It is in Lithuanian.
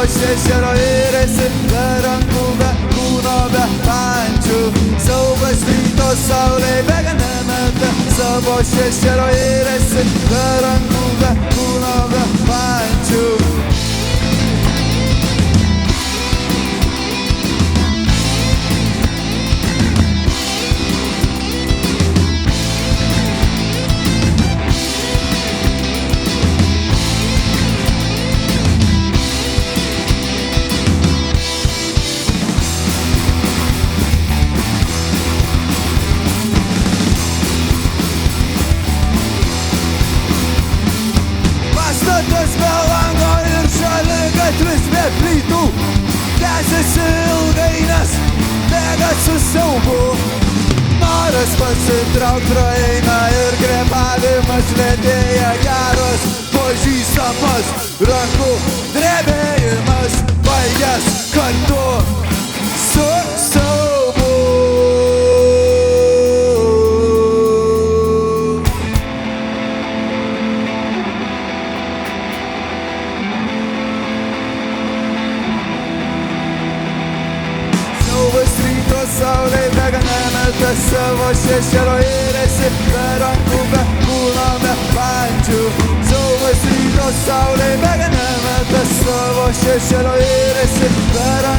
šešėlio ir esi be rankų, be kūno, be pančių. Siaubas ryto saulė bėga nemeta savo šešėlio ir esi be rankų, be kūno, be pančių. Pastatas be lango ir šaligatvis be plytų tęsiasi ilgai, nes bėga su siaubu. Noras pasitraukt praeina ir krepavimas lėtėja, geras pažįstamas rankų drebėjimas baigęs kartu su siaubu. Siaubas ryto saulė bėga nemeta savo šešėlio ir esi be rankų, be kūno, be pančių. Siaubas ryto saulė bėga nemeta savo šešėlio ir esi be rankų.